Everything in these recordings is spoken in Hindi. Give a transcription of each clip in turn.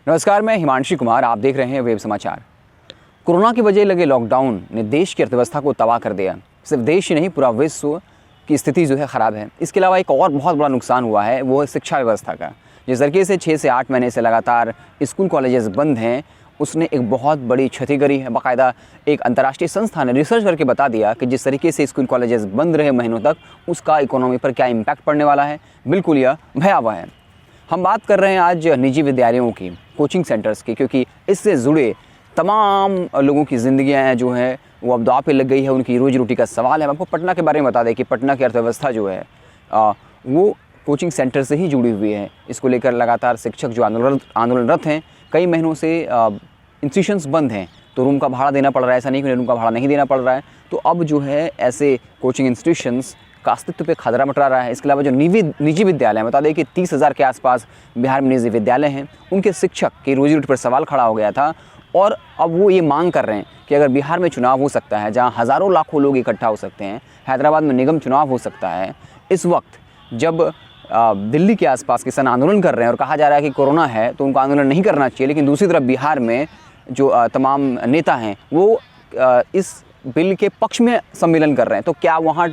नमस्कार, मैं हिमांशी कुमार। आप देख रहे हैं वेब समाचार। कोरोना की वजह लगे लॉकडाउन ने देश की अर्थव्यवस्था को तबाह कर दिया। सिर्फ देश ही नहीं, पूरा विश्व की स्थिति जो है ख़राब है। इसके अलावा एक और बहुत बड़ा नुकसान हुआ है, वो है शिक्षा व्यवस्था का। जिस तरीके से 6 से 8 महीने से लगातार स्कूल कॉलेजेस बंद हैं, उसने एक बहुत बड़ी क्षति करी है। बाकायदा एक अंतर्राष्ट्रीय संस्था ने रिसर्च करके बता दिया कि जिस तरीके से स्कूल कॉलेजेस बंद रहे महीनों तक, उसका इकोनॉमी पर क्या इम्पैक्ट पड़ने वाला है। बिल्कुल यह भयावह है। हम बात कर रहे हैं आज निजी विद्यालयों की, कोचिंग सेंटर्स की, क्योंकि इससे जुड़े तमाम लोगों की ज़िंदगियाँ जो हैं वो अब दाव पे लग गई है। उनकी रोजी रोटी का सवाल है। हम आपको पटना के बारे में बता दें कि पटना की अर्थव्यवस्था जो है वो कोचिंग सेंटर से ही जुड़ी हुई है। इसको लेकर लगातार शिक्षक जो आंदोलनरत हैं, कई महीनों से इंस्टीट्यूशंस बंद हैं, तो रूम का भाड़ा देना पड़ रहा है। ऐसा नहीं कि रूम का भाड़ा नहीं देना पड़ रहा है। तो अब जो है ऐसे कोचिंग इंस्टीट्यूशंस का अस्तित्व पे खतरा मंडरा रहा है। इसके अलावा जो निजी विद्यालय हैं, बता दें कि 30,000 के आसपास बिहार में निजी विद्यालय हैं, उनके शिक्षक की रोजी रोटी पर सवाल खड़ा हो गया था। और अब वो ये मांग कर रहे हैं कि अगर बिहार में चुनाव हो सकता है, जहाँ हज़ारों लाखों लोग इकट्ठा हो सकते हैं, हैदराबाद में निगम चुनाव हो सकता है, इस वक्त जब दिल्ली के आसपास किसान आंदोलन कर रहे हैं और कहा जा रहा है कि कोरोना है तो उनको आंदोलन नहीं करना चाहिए, लेकिन दूसरी तरफ बिहार में जो तमाम नेता हैं वो इस बिल के पक्ष में सम्मेलन कर रहे हैं, तो क्या वहाँ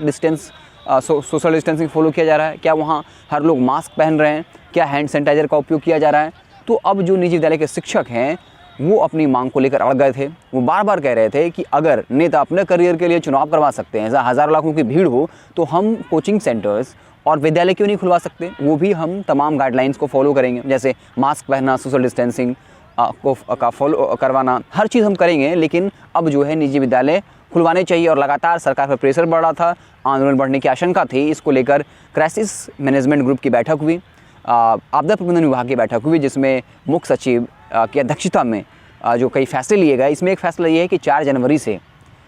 सोशल डिस्टेंसिंग फॉलो किया जा रहा है? क्या वहाँ हर लोग मास्क पहन रहे हैं? क्या हैंड सैनिटाइज़र का उपयोग किया जा रहा है? तो अब जो निजी विद्यालय के शिक्षक हैं वो अपनी मांग को लेकर अड़ गए थे। वो बार बार कह रहे थे कि अगर नेता अपने करियर के लिए चुनाव करवा सकते हैं, जहाँ हज़ारों लाखों की भीड़ हो, तो हम कोचिंग सेंटर्स और विद्यालय क्यों नहीं खुलवा सकते? वो भी हम तमाम गाइडलाइंस को फॉलो करेंगे, जैसे मास्क पहनना, सोशल डिस्टेंसिंग का फॉलो करवाना, हर चीज़ हम करेंगे। लेकिन अब जो है निजी विद्यालय खुलवाने चाहिए। और लगातार सरकार पर प्रेशर बढ़ रहा था, आंदोलन बढ़ने की आशंका थी। इसको लेकर क्राइसिस मैनेजमेंट ग्रुप की बैठक हुई, आपदा प्रबंधन विभाग की बैठक हुई, जिसमें मुख्य सचिव की अध्यक्षता में जो कई फैसले लिए गए। इसमें एक फैसला ये है कि 4 जनवरी से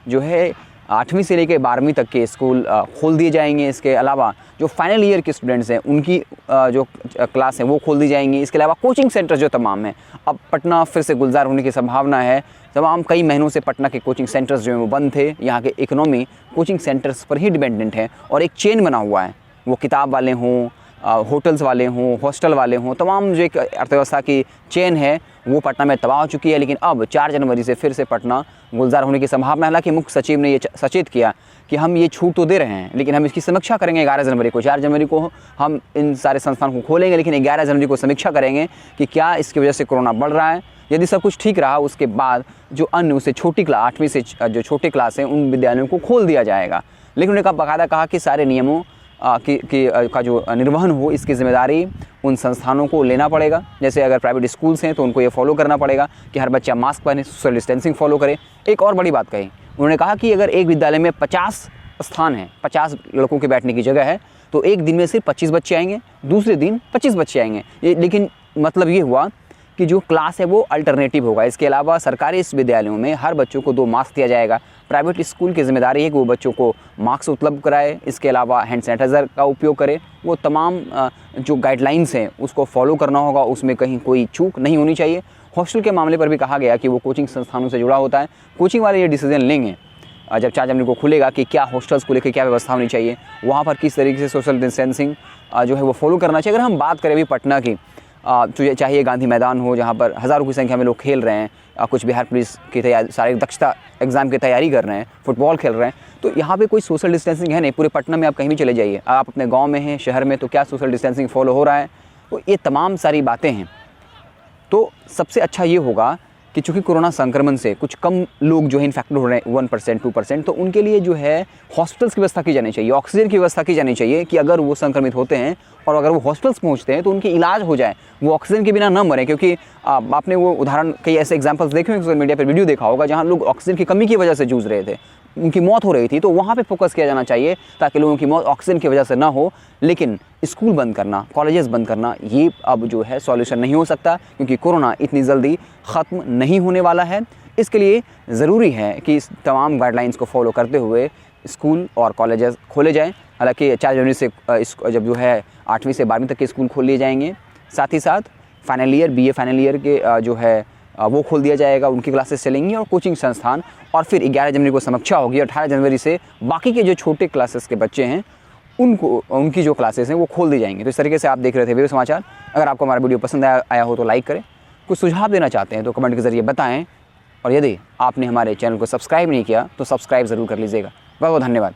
जो है 8वीं से लेकर 12वीं तक के स्कूल खोल दिए जाएंगे। इसके अलावा जो फाइनल ईयर के स्टूडेंट्स हैं उनकी जो क्लास है वो खोल दी जाएंगी। इसके अलावा कोचिंग सेंटर जो तमाम हैं, अब पटना फिर से गुलजार होने की संभावना है। तमाम कई महीनों से पटना के कोचिंग सेंटर्स जो हैं वो बंद थे। यहाँ के इकोनॉमी कोचिंग सेंटर्स पर ही डिपेंडेंट है और एक चेन बना हुआ है। वो किताब वाले हों, होटल्स वाले हों, हॉस्टल वाले हों, तमाम जो एक अर्थव्यवस्था की चेन है वो पटना में तबाह हो चुकी है। लेकिन अब 4 जनवरी से फिर से पटना गुलजार होने की संभावना है। हालांकि मुख्य सचिव ने ये सचेत किया कि हम ये छूट तो दे रहे हैं, लेकिन हम इसकी समीक्षा करेंगे 11 जनवरी को। 4 जनवरी को हम इन सारे संस्थानों को खोलेंगे, लेकिन 11 जनवरी को समीक्षा करेंगे कि क्या इसकी वजह से कोरोना बढ़ रहा है। यदि सब कुछ ठीक रहा, उसके बाद जो अन्य उसे छोटी क्लास 8वीं से जो छोटे क्लास हैं उन विद्यालयों को खोल दिया जाएगा। लेकिन उन्होंने बाकायदा कहा कि सारे नियमों का जो निर्वहन हो, इसकी जिम्मेदारी उन संस्थानों को लेना पड़ेगा। जैसे अगर प्राइवेट स्कूल्स हैं तो उनको ये फॉलो करना पड़ेगा कि हर बच्चा मास्क पहने, सोशल डिस्टेंसिंग फॉलो करे। एक और बड़ी बात कही उन्होंने, कहा कि अगर एक विद्यालय में 50 स्थान है, 50 लड़कों के बैठने की जगह है, तो एक दिन में सिर्फ 25 बच्चे आएंगे, दूसरे दिन 25 बच्चे आएंगे। लेकिन मतलब ये हुआ कि जो क्लास है वो अल्टरनेटिव होगा। इसके अलावा सरकारी इस विद्यालयों में हर बच्चों को 2 मास्क दिया जाएगा। प्राइवेट स्कूल की जिम्मेदारी है कि वो बच्चों को मास्क उपलब्ध कराए, इसके अलावा हैंड सैनिटाइज़र का उपयोग करे। वो तमाम जो गाइडलाइंस हैं उसको फॉलो करना होगा, उसमें कहीं कोई चूक नहीं होनी चाहिए। हॉस्टल के मामले पर भी कहा गया कि वो कोचिंग संस्थानों से जुड़ा होता है। कोचिंग वाले ये डिसीजन लेंगे जब 4 जनवरी को खुलेगा कि क्या हॉस्टल्स को लेकर क्या व्यवस्था होनी चाहिए, वहाँ पर किस तरीके से सोशल डिस्टेंसिंग जो है वो फॉलो करना चाहिए। अगर हम बात करें अभी पटना की, तो चाहिए गांधी मैदान हो जहाँ पर हज़ारों की संख्या में लोग खेल रहे हैं, कुछ बिहार पुलिस की तैयारी, शारीरिक दक्षता एग्ज़ाम की तैयारी कर रहे हैं, फुटबॉल खेल रहे हैं, तो यहाँ पे कोई सोशल डिस्टेंसिंग है नहीं। पूरे पटना में आप कहीं भी चले जाइए, आप अपने गांव में हैं, शहर में, तो क्या सोशल डिस्टेंसिंग फॉलो हो रहा है? तो ये तमाम सारी बातें हैं। तो सबसे अच्छा ये होगा कि चूँकि कोरोना संक्रमण से कुछ कम लोग जो है इन्फेक्टेड हो रहे हैं, 1% 2%, तो उनके लिए जो है हॉस्पिटल्स की व्यवस्था की जानी चाहिए, ऑक्सीजन की व्यवस्था की जानी चाहिए कि अगर वो संक्रमित होते हैं और अगर वो हॉस्पिटल्स पहुंचते हैं तो उनकी इलाज हो जाए, वो ऑक्सीजन के बिना न मरें। क्योंकि आपने वो उदाहरण, कई ऐसे एग्जाम्पल्स देखे होंगे, सोशल मीडिया पर वीडियो देखा होगा, जहाँ लोग ऑक्सीजन की कमी की वजह से जूझ रहे थे, उनकी मौत हो रही थी। तो वहाँ पे फोकस किया जाना चाहिए ताकि लोगों की मौत ऑक्सीजन की वजह से ना हो। लेकिन स्कूल बंद करना, कॉलेजेस बंद करना, ये अब जो है सॉल्यूशन नहीं हो सकता, क्योंकि कोरोना इतनी जल्दी ख़त्म नहीं होने वाला है। इसके लिए ज़रूरी है कि इस तमाम गाइडलाइंस को फॉलो करते हुए स्कूल और कॉलेजेस खोले जाएँ। हालांकि 4 जनवरी से जब जो है 8वीं से 12वीं तक के स्कूल खोल लिए जाएंगे, साथ ही साथ final year, BA final year के जो है वो खोल दिया जाएगा, उनकी क्लासेस चलेंगी और कोचिंग संस्थान। और फिर 11 जनवरी को समीक्षा होगी, 18 जनवरी से बाकी के जो छोटे क्लासेस के बच्चे हैं उनकी जो क्लासेस हैं वो खोल दी जाएंगी। तो इस तरीके से आप देख रहे थे वेब समाचार। अगर आपको हमारा वीडियो पसंद आया हो तो लाइक करें, कुछ सुझाव देना चाहते हैं तो कमेंट के ज़रिए बताएं। और यदि आपने हमारे चैनल को सब्सक्राइब नहीं किया तो सब्सक्राइब ज़रूर कर लीजिएगा। बहुत बहुत धन्यवाद।